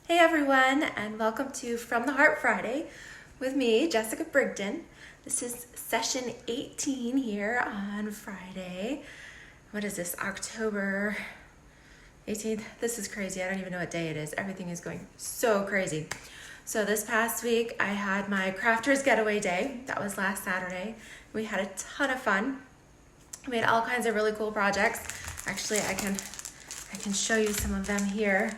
Hey everyone, and welcome to From the Heart Friday with me, Jessica Brigden. This is session 18 here on Friday. What is this, October 18th? This is crazy. I don't even know what day it is. Everything is going so crazy. So this past week, I had my Crafters Getaway Day. That was last Saturday. We had a ton of fun. We made all kinds of really cool projects. Actually, I can show you some of them here.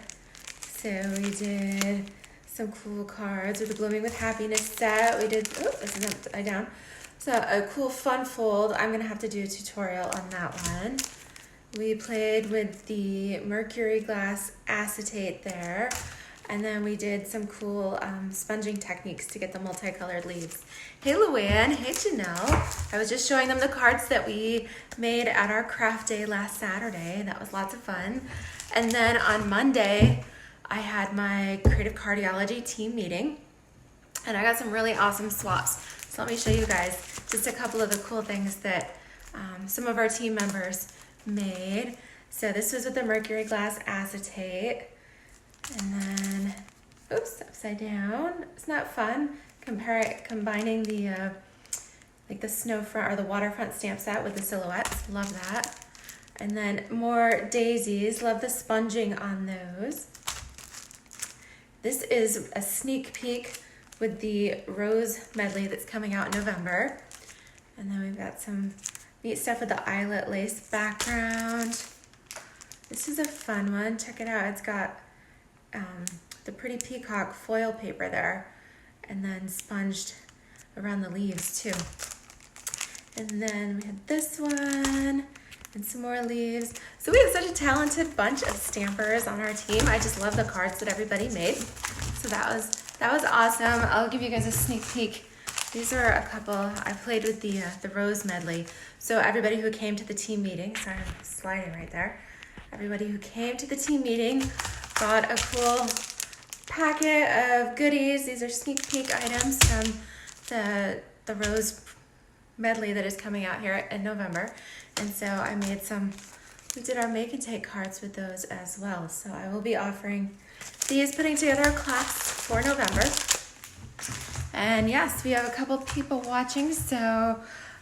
So we did some cool cards with the Blooming with Happiness set. We did, this is upside down. So a cool fun fold. I'm gonna have to do a tutorial on that one. We played with the mercury glass acetate there. And then we did some cool sponging techniques to get the multicolored leaves. Hey Luann, hey Janelle. I was just showing them the cards that we made at our craft day last Saturday. That was lots of fun. And then on Monday, I had my creative cardiology team meeting and I got some really awesome swaps. So let me show you guys just a couple of the cool things that some of our team members made. So this was with the mercury glass acetate, and then, oops, upside down. It's not fun combining the like the snow front or the waterfront stamp set with the silhouettes. Love that. And then more daisies. Love the sponging on those. This is a sneak peek with the Rose medley that's coming out in November. And then we've got some neat stuff with the eyelet lace background. This is a fun one. Check it out. It's got the pretty peacock foil paper there and then sponged around the leaves too. And then we had this one and some more leaves. So we have such a talented bunch of stampers on our team. I just love the cards that everybody made. So that was awesome. I'll give you guys a sneak peek. These are a couple. I played with the Rose medley. So everybody who came to the team meeting, sorry, I'm sliding right there. Everybody who came to the team meeting got a cool packet of goodies. These are sneak peek items from the Rose medley that is coming out here in November. And so I made we did our make and take cards with those as well. So I will be offering these, putting together a class for November. And yes, we have a couple people watching. So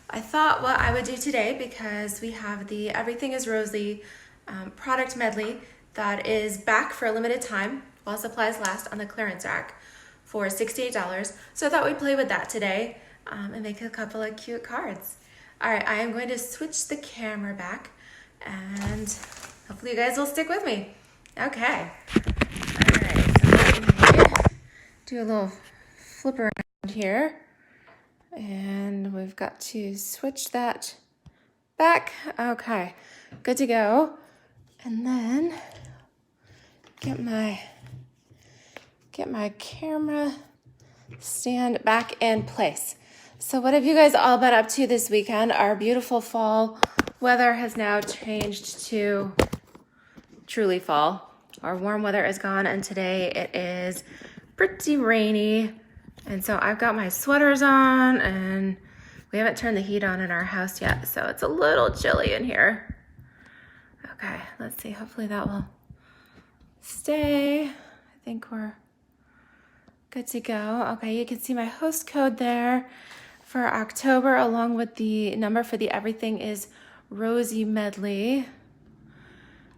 I thought what I would do today, because we have the Everything is Rosy product medley that is back for a limited time while supplies last on the clearance rack for $68. So I thought we'd play with that today and make a couple of cute cards. All right, I am going to switch the camera back and hopefully you guys will stick with me. Okay. All right, so let me do a little flip around here. And we've got to switch that back. Okay, good to go. And then get my camera stand back in place. So what have you guys all been up to this weekend? Our beautiful fall weather has now changed to truly fall. Our warm weather is gone, and today it is pretty rainy. And so I've got my sweaters on, and we haven't turned the heat on in our house yet, so it's a little chilly in here. Okay, let's see. Hopefully that will stay. I think we're good to go. Okay, you can see my host code there for October, along with the number for the Everything is Rosy medley.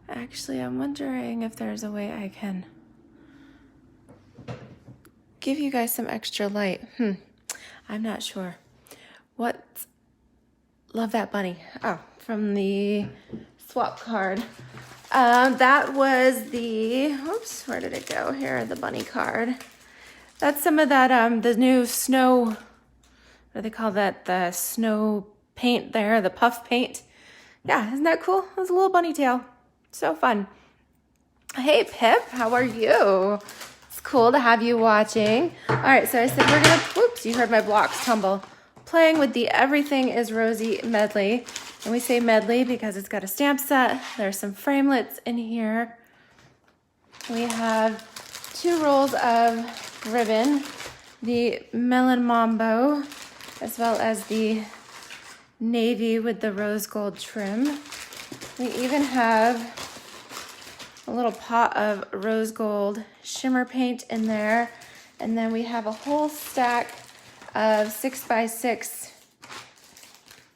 Actually, I'm wondering if there's a way I can give you guys some extra light. I'm not sure. Love that bunny. Oh, from the swap card. That was oops, where did it go? Here, the bunny card. That's some of that, the new snow, what do they call that? The snow paint there, the puff paint. Yeah, isn't that cool? It was a little bunny tail. So fun. Hey, Pip, how are you? It's cool to have you watching. All right, so I said we're gonna, whoops, you heard my blocks tumble. Playing with the Everything is Rosy medley. And we say medley because it's got a stamp set. There's some framelits in here. We have 2 rolls of ribbon, the Melon Mambo, as well as the navy with the rose gold trim. We even have a little pot of rose gold shimmer paint in there. And then we have a whole stack of 6x6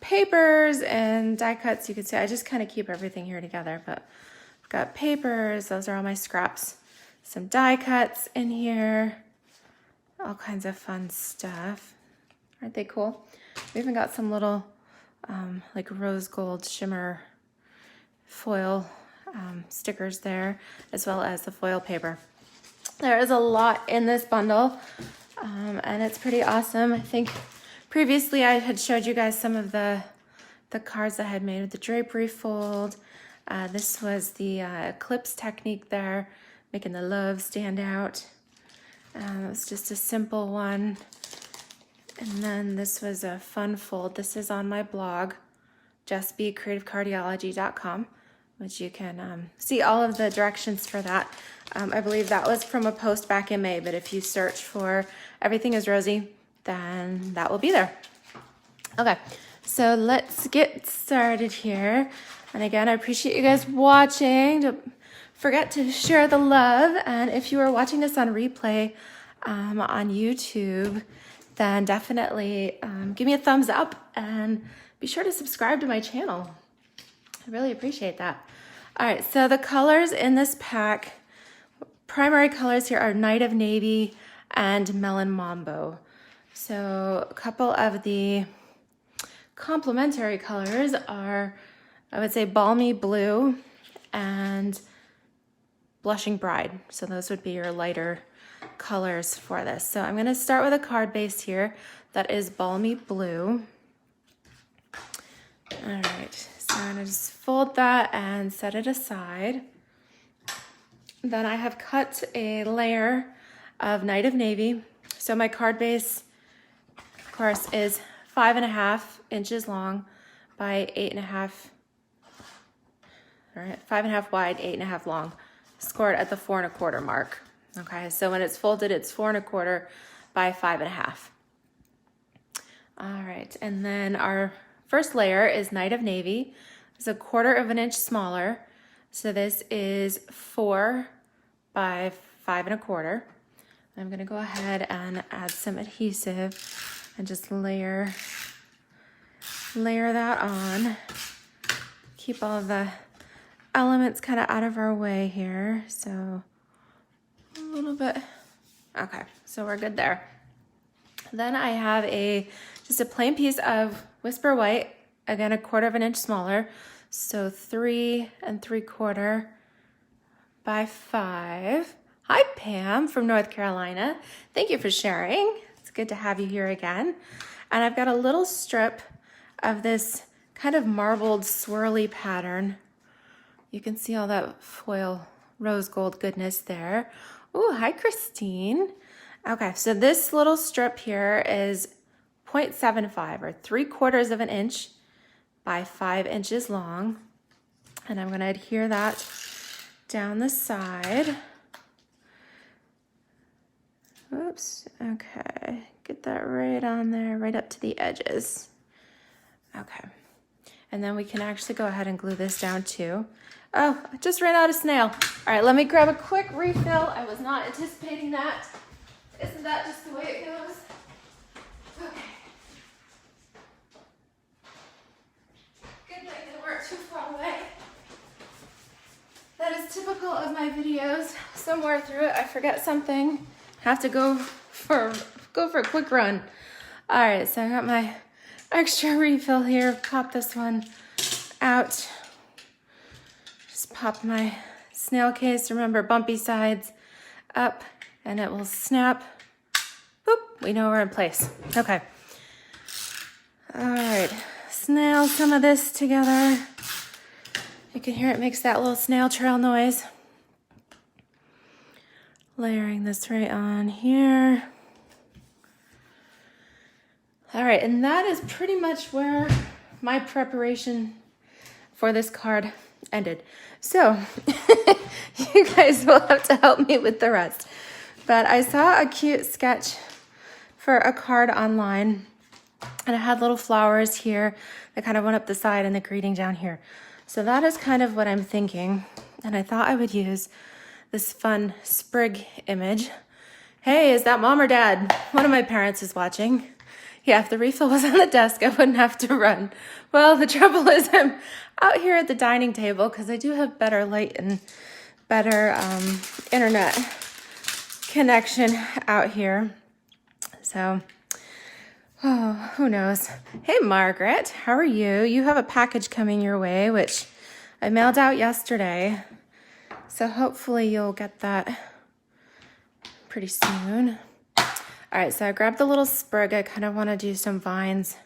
papers and die cuts. You can see I just kind of keep everything here together, but I've got papers. Those are all my scraps. Some die cuts in here. All kinds of fun stuff. Aren't they cool? We even got some little like rose gold shimmer foil stickers there, as well as the foil paper. There is a lot in this bundle, and it's pretty awesome. I think previously I had showed you guys some of the cards I had made with the drapery fold. This was the eclipse technique there, making the love stand out. It was just a simple one. And then this was a fun fold. This is on my blog, jessbcreativecardiology.com, which you can see all of the directions for that. I believe that was from a post back in May, but if you search for Everything is Rosy, then that will be there. Okay, so let's get started here. And again, I appreciate you guys watching. Don't forget to share the love. And if you are watching this on replay on YouTube, then definitely give me a thumbs up and be sure to subscribe to my channel. I really appreciate that. All right, so the colors in this pack, primary colors here are Night of Navy and Melon Mambo. So a couple of the complementary colors are, I would say, Balmy Blue and Blushing Bride. So those would be your lighter colors for this. So I'm going to start with a card base here that is Balmy Blue. All right, so I'm going to just fold that and set it aside. Then I have cut a layer of Night of Navy. So my card base, of course, is 5.5 inches long by 8.5, all right, 5.5 wide, 8.5 long, scored at the 4 1/4 mark. Okay, so when it's folded, it's 4 1/4 by 5.5. All right, and then our first layer is Night of Navy. It's 1/4 inch smaller. So this is 4 by 5 1/4. I'm gonna go ahead and add some adhesive and just layer that on. Keep all of the elements kind of out of our way here. So a little bit, okay, so we're good there. Then I have just a plain piece of Whisper White, again 1/4 inch smaller, so 3 3/4 by 5. Hi Pam from North Carolina, thank you for sharing. It's good to have you here again. And I've got a little strip of this kind of marbled swirly pattern. You can see all that foil rose gold goodness there. Oh, hi Christine. Okay, so this little strip here is 0.75 or 3/4 inch by 5 inches long. And I'm gonna adhere that down the side. Oops, okay, get that right on there, right up to the edges. Okay, and then we can actually go ahead and glue this down too. Oh, I just ran out of snail. All right, let me grab a quick refill. I was not anticipating that. Isn't that just the way it goes? Okay. Good thing they weren't too far away. That is typical of my videos. Somewhere through it, I forget something. Have to go for a quick run. All right, so I got my extra refill here. Pop this one out. Just pop my snail case. Remember, bumpy sides up, and it will snap. Boop, we know we're in place. Okay. All right, snail some of this together. You can hear it makes that little snail trail noise. Layering this right on here. All right, and that is pretty much where my preparation for this card ended. So you guys will have to help me with the rest. But I saw a cute sketch for a card online, and it had little flowers here that kind of went up the side and the greeting down here. So that is kind of what I'm thinking And I thought I would use this fun sprig image. Hey, is that mom or dad? One of my parents is watching. Yeah, if the refill was on the desk, I wouldn't have to run. Well, the trouble is I'm out here at the dining table because I do have better light and better internet connection out here. So, oh, who knows? Hey, Margaret, how are you? You have a package coming your way, which I mailed out yesterday. So hopefully you'll get that pretty soon. All right, so I grabbed the little sprig. I kind of want to do some vines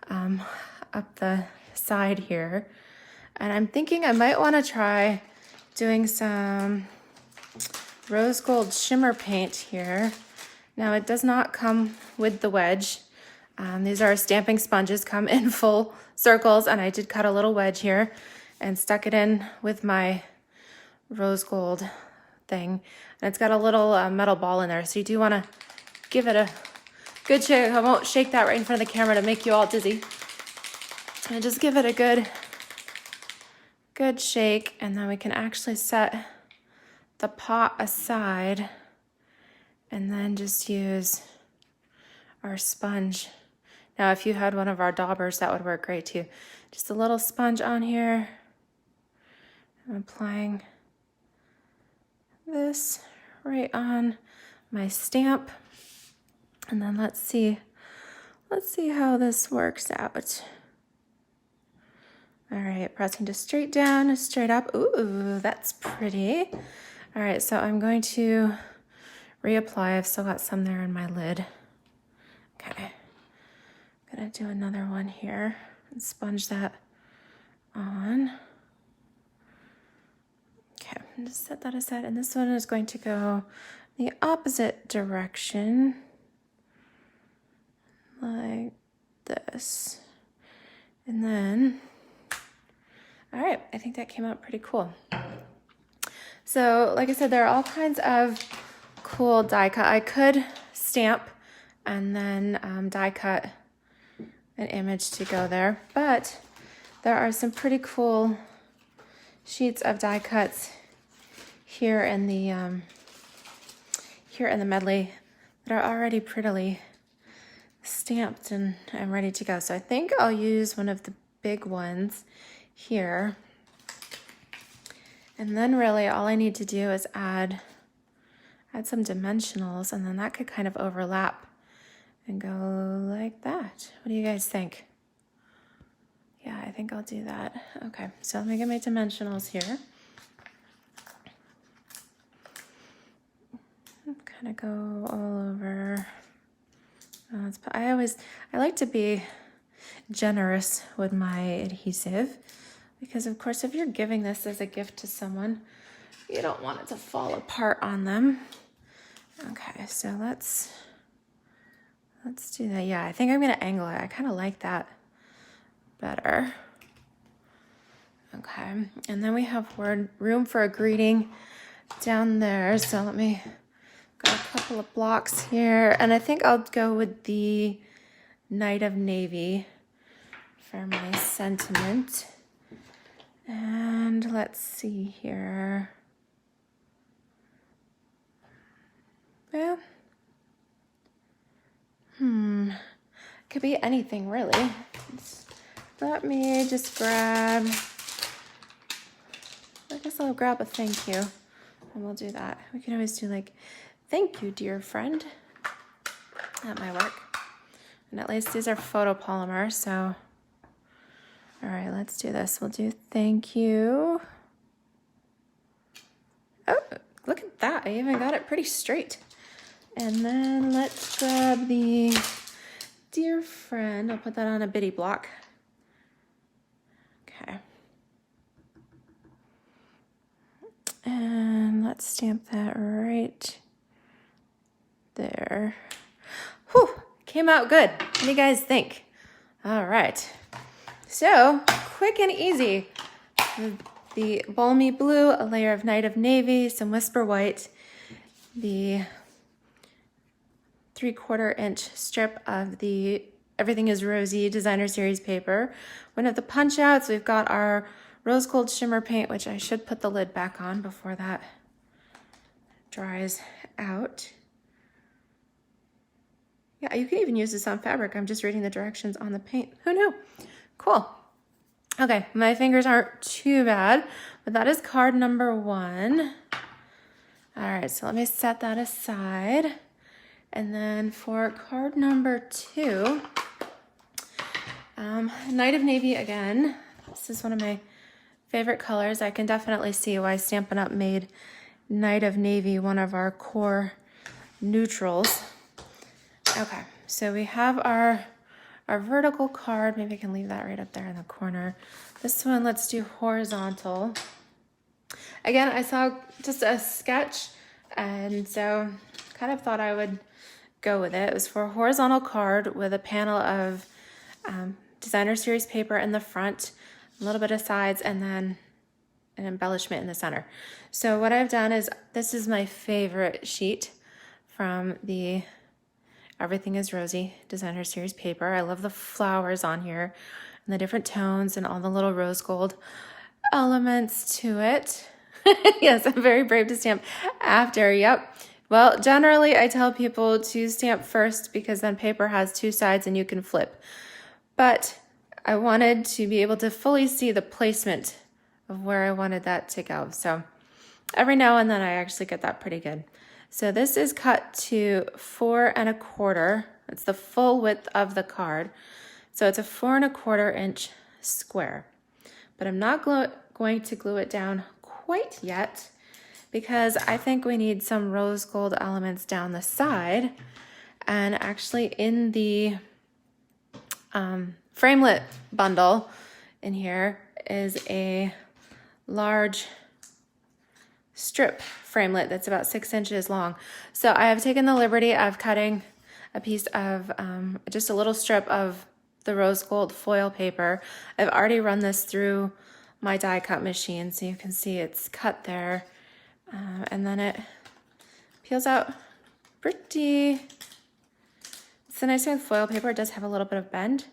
up the side here. And I'm thinking I might want to try doing some rose gold shimmer paint here. Now it does not come with the wedge. These are stamping sponges, come in full circles, and I did cut a little wedge here and stuck it in with my rose gold thing. And it's got a little metal ball in there, so you do want to give it a good shake. I won't shake that right in front of the camera to make you all dizzy. And just give it a good shake, and then we can actually set the pot aside and then just use our sponge. Now, if you had one of our daubers, that would work great too. Just a little sponge on here. I'm applying this right on my stamp. And then let's see how this works out. All right, pressing just straight down, straight up. Ooh, that's pretty. All right, so I'm going to reapply. I've still got some there in my lid. Okay, I'm gonna do another one here and sponge that on. Okay, just set that aside. And this one is going to go the opposite direction, like this. And then, all right, I think that came out pretty cool. So like I said, there are all kinds of cool die cut. I could stamp and then die cut an image to go there, but there are some pretty cool sheets of die cuts here in the medley that are already prettily stamped and I'm ready to go. So I think I'll use one of the big ones here. And then really all I need to do is add some dimensionals, and then that could kind of overlap and go like that. What do you guys think? Yeah, I think I'll do that. Okay, so let me get my dimensionals here. Kind of go all over. I like to be generous with my adhesive because, of course, if you're giving this as a gift to someone, you don't want it to fall apart on them. Okay, so let's do that. Yeah, I think I'm gonna angle it. I kind of like that better. Okay, and then we have room for a greeting down there. So let me got a couple of blocks here, and I think I'll go with the Knight of Navy for my sentiment. And let's see here. Well, could be anything really. Let me just grab, I guess I'll grab a thank you and we'll do that. We can always do like, thank you, dear friend. That might work. And at least these are photopolymer, so. All right, let's do this. We'll do thank you. Oh, look at that. I even got it pretty straight. And then let's grab the dear friend. I'll put that on a bitty block. Okay. And let's stamp that right there. Whew, came out good. What do you guys think? All right. So, quick and easy. The balmy blue, a layer of Knight of Navy, some Whisper White, the 3/4 inch strip of the Everything is Rosy Designer Series paper. One of the punch outs, we've got our rose gold shimmer paint, which I should put the lid back on before that dries out. Yeah, you can even use this on fabric. I'm just reading the directions on the paint. Who knew? Cool. Okay, my fingers aren't too bad, but that is card number 1. All right, so let me set that aside. And then for card number 2, Night of Navy again. This is one of my favorite colors. I can definitely see why Stampin' Up! Made Night of Navy one of our core neutrals. Okay, so we have our vertical card. Maybe I can leave that right up there in the corner. This one, let's do horizontal. Again, I saw just a sketch, and so kind of thought I would go with it. It was for a horizontal card with a panel of designer series paper in the front, a little bit of sides, and then an embellishment in the center. So what I've done is, this is my favorite sheet from the Everything is Rosy designer series paper. I love the flowers on here and the different tones and all the little rose gold elements to it. Yes, I'm very brave to stamp after. Yep. Well, generally I tell people to stamp first because then paper has 2 sides and you can flip. But I wanted to be able to fully see the placement of where I wanted that to go. So every now and then I actually get that pretty good. So this is cut to 4 1/4. It's the full width of the card. So it's a 4 1/4 inch square. But I'm not going to glue it down quite yet because I think we need some rose gold elements down the side. And actually in the framelit bundle in here is a large strip framelit that's about 6 inches long. So I have taken the liberty of cutting a piece of just a little strip of the rose gold foil paper. I've already run this through my die cut machine, so you can see it's cut there, and then it peels out pretty. It's the nice thing with foil paper, it does have a little bit of bend,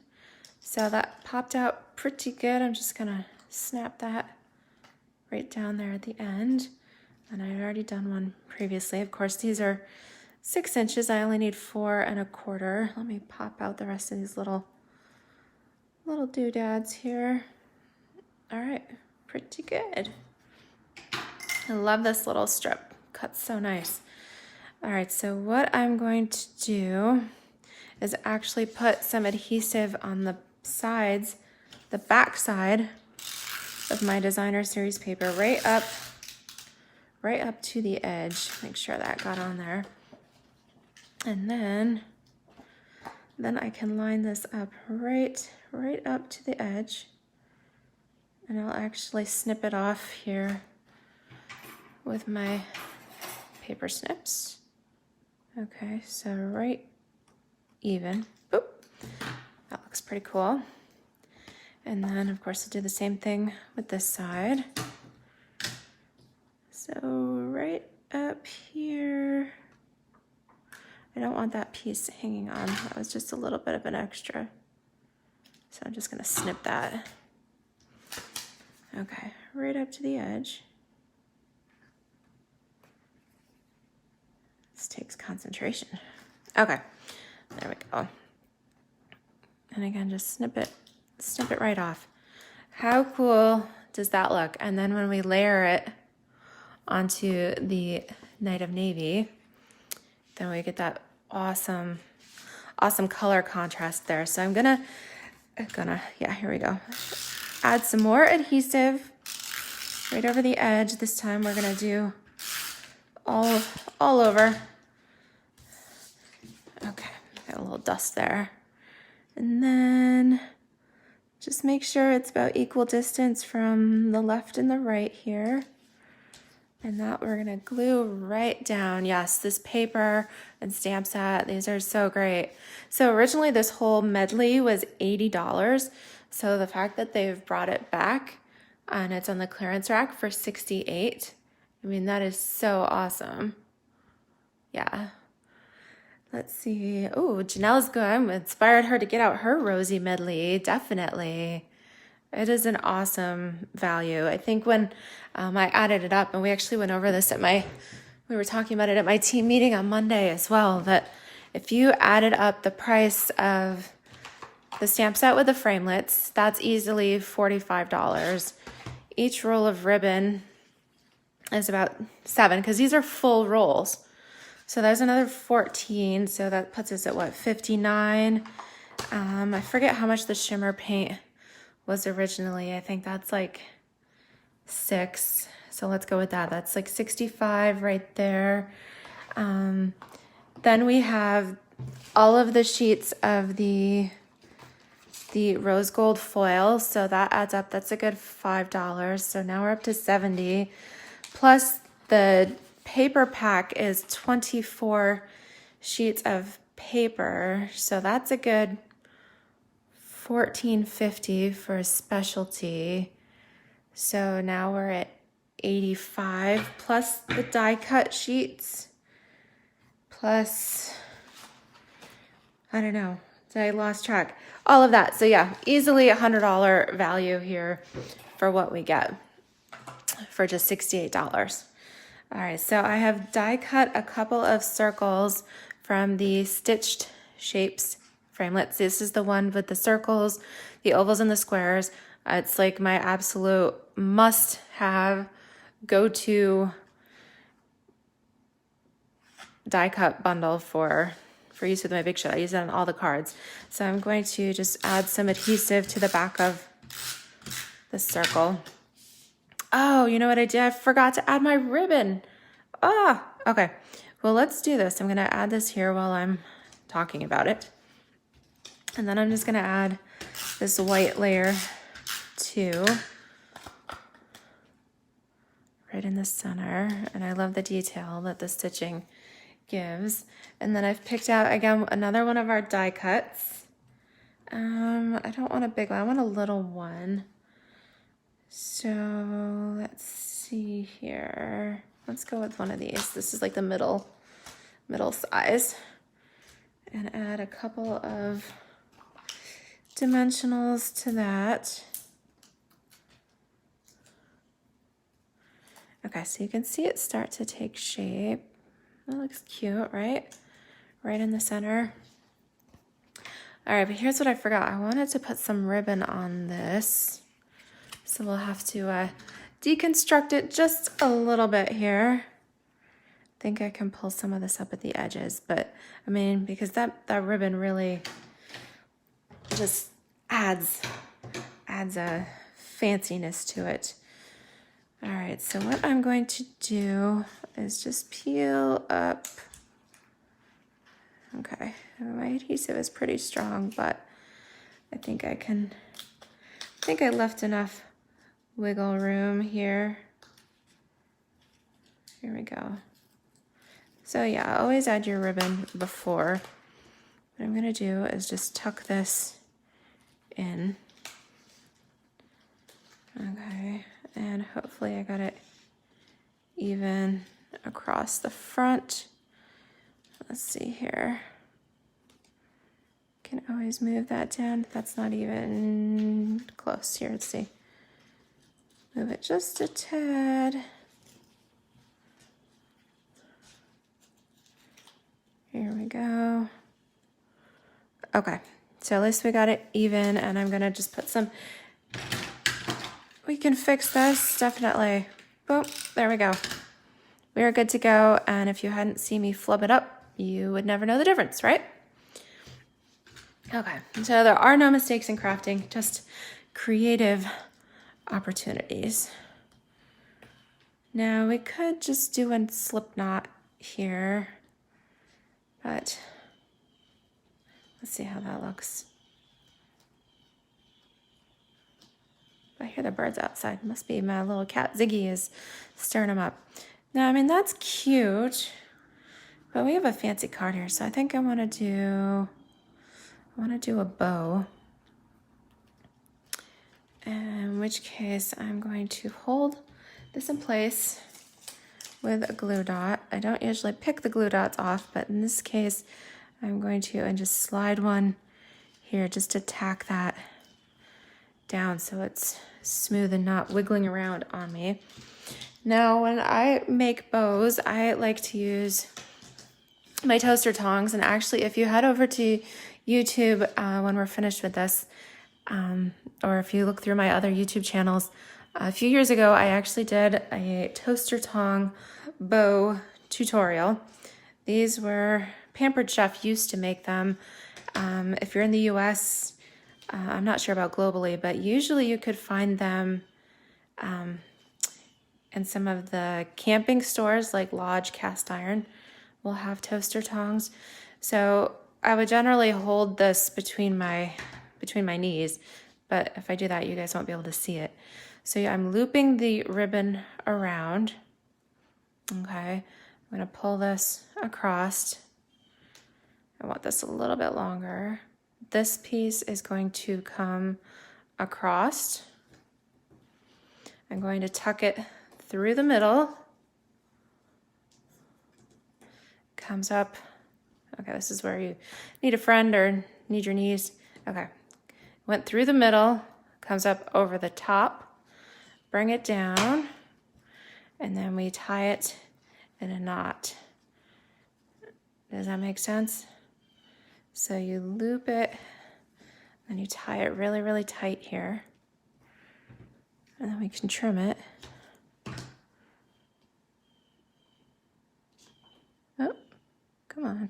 so that popped out pretty good. I'm just gonna snap that right down there at the end, and I'd already done one previously. Of course, these are 6 inches. I only need 4 1/4. Let me pop out the rest of these little doodads here. All right, pretty good. I love this little strip. Cuts so nice. All right, so what I'm going to do is actually put some adhesive on the sides, the back side of my designer series paper, right up to the edge. Make sure that got on there. And then I can line this up right up to the edge. And I'll actually snip it off here with my paper snips. Okay, so right even. Boop. That looks pretty cool. And then, of course, I'll do the same thing with this side. So right up here. I don't want that piece hanging on. That was just a little bit of an extra. So I'm just gonna snip that. Okay, right up to the edge. This takes concentration. Okay, there we go. And again, just snip it right off. How cool does that look? And then when we layer it onto the Night of Navy, then we get that awesome color contrast there. So I'm gonna, yeah, here we go. Add some more adhesive right over the edge. This time we're gonna do all over. Okay, got a little dust there. And then just make sure it's about equal distance from the left and the right here. And that we're gonna glue right down. Yes, this paper and stamp set, these are so great. So originally this whole medley was $80. So the fact that they've brought it back and it's on the clearance rack for $68, I mean, that is so awesome. Yeah. Let's see. Oh, Janelle's good. I inspired her to get out her Rosy medley, definitely. It is an awesome value. I think when I added it up, and we actually went over this we were talking about it at my team meeting on Monday as well, that if you added up the price of the stamp set with the framelits, that's easily $45. Each roll of ribbon is about $7, because these are full rolls. So there's another 14, so that puts us at what, 59? I forget how much the shimmer paint was originally. I think that's like 6. So let's go with that. That's like 65 right there. Then we have all of the sheets of the rose gold foil. So that adds up. That's a good $5. So now we're up to 70. Plus the paper pack is 24 sheets of paper. So that's a good $14.50 for a specialty. So now we're at 85, plus the die cut sheets, plus, I don't know, I lost track, all of that. So yeah, easily $100 value here for what we get for just $68. All right, so I have die cut a couple of circles from the Stitched Shapes framelits. This is the one with the circles, the ovals, and the squares. It's like my absolute must-have, go-to die cut bundle for use with my big shot. I use it on all the cards. So I'm going to just add some adhesive to the back of the circle. Oh, you know what I did? I forgot to add my ribbon. Okay. Well, let's do this. I'm going to add this here while I'm talking about it. And then I'm just going to add this white layer too, right in the center. And I love the detail that the stitching gives. And then I've picked out, again, another one of our die cuts. I don't want a big one. I want a little one. So let's see here. Let's go with one of these. This is like the middle size. And add a couple of dimensionals to that. Okay, so you can see it start to take shape. That looks cute, right? Right in the center. All right, but here's what I forgot. I wanted to put some ribbon on this. So we'll have to deconstruct it just a little bit here. I think I can pull some of this up at the edges, but I mean, because that ribbon really just adds a fanciness to it. All right, so what I'm going to do is just peel up. Okay, my adhesive is pretty strong, but I think I left enough wiggle room here. Here we go. So yeah, always add your ribbon before. What I'm gonna do is just tuck this in. Okay, and hopefully I got it even across the front. Let's see here. Can always move that down. That's not even close here. Let's see. Move it just a tad. Here we go. Okay, so at least we got it even, and I'm gonna just put some, we can fix this, definitely. Boom, there we go. We are good to go, and if you hadn't seen me flub it up, you would never know the difference, right? Okay, so there are no mistakes in crafting, just creative opportunities. Now we could just do a slip knot here, but let's see how that looks. I hear the birds outside. Must be my little cat Ziggy is stirring them up. Now, I mean, that's cute, but we have a fancy card here, so I think I want to do a bow. In which case, I'm going to hold this in place with a glue dot. I don't usually pick the glue dots off, but in this case, I'm going to and just slide one here just to tack that down so it's smooth and not wiggling around on me. Now, when I make bows, I like to use my toaster tongs. And actually, if you head over to YouTube when we're finished with this, or if you look through my other YouTube channels, a few years ago, I actually did a toaster tong bow tutorial. These were, Pampered Chef used to make them. If you're in the US, I'm not sure about globally, but usually you could find them in some of the camping stores, like Lodge Cast Iron will have toaster tongs. So I would generally hold this between my knees, but if I do that, you guys won't be able to see it. So I'm looping the ribbon around. Okay, I'm gonna pull this across. I want this a little bit longer. This piece is going to come across. I'm going to tuck it through the middle. Comes up. Okay, this is where you need a friend or need your knees. Okay, went through the middle, comes up over the top, bring it down, and then we tie it in a knot. Does that make sense? So you loop it, and you tie it really, really tight here. And then we can trim it. Oh, come on.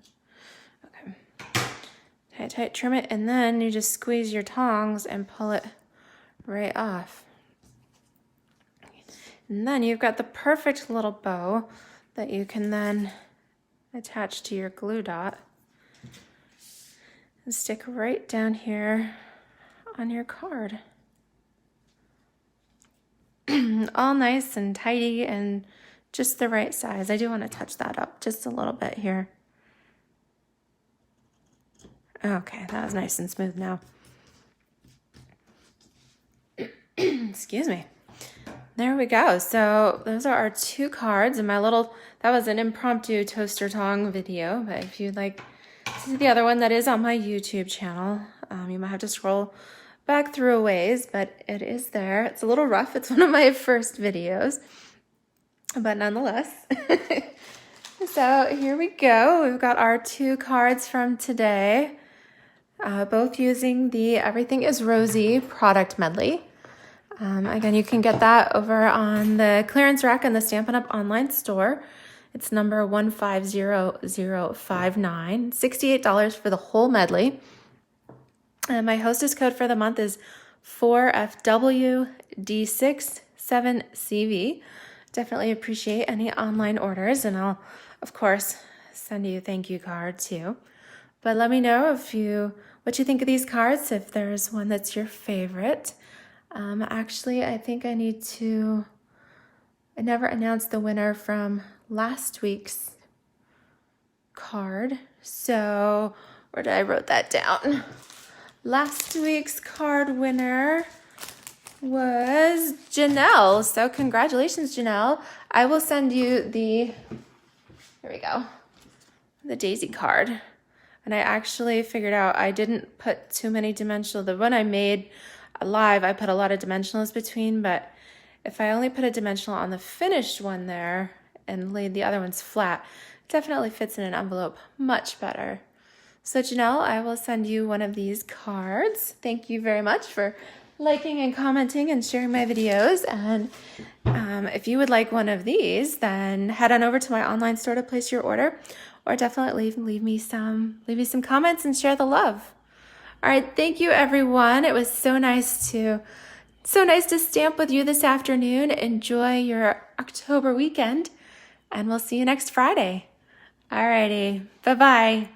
Okay. Tie it tight, trim it, and then you just squeeze your tongs and pull it right off. And then you've got the perfect little bow that you can then attach to your glue dot and stick right down here on your card. All nice and tidy and just the right size. I do want to touch that up just a little bit here. Okay, that was nice and smooth now. Excuse me. There we go. So those are our 2 cards and that was an impromptu toaster tong video, but if you'd like to see the other one, that is on my YouTube channel. You might have to scroll back through a ways, but it is there. It's a little rough. It's one of my first videos, but nonetheless. So here we go. We've got our 2 cards from today, both using the Everything is Rosy product medley. Again, you can get that over on the clearance rack in the Stampin' Up online store. It's number 150059, $68 for the whole medley. And my hostess code for the month is 4FWD67CV. Definitely appreciate any online orders, and I'll, of course, send you a thank you card too. But let me know what you think of these cards, if there's one that's your favorite. Actually, I think I never announced the winner from last week's card. So, where did I wrote that down? Last week's card winner was Janelle. So congratulations, Janelle. I will send you here we go, the daisy card. And I actually figured out I didn't put too many dimensional. The one I made live, I put a lot of dimensionals between, but if I only put a dimensional on the finished one there and laid the other ones flat, it definitely fits in an envelope much better. So Janelle, I will send you one of these cards. Thank you very much for liking and commenting and sharing my videos. And if you would like one of these, then head on over to my online store to place your order, or definitely leave me some comments and share the love. All right, thank you everyone. It was so nice to stamp with you this afternoon. Enjoy your October weekend, and we'll see you next Friday. All righty, bye-bye.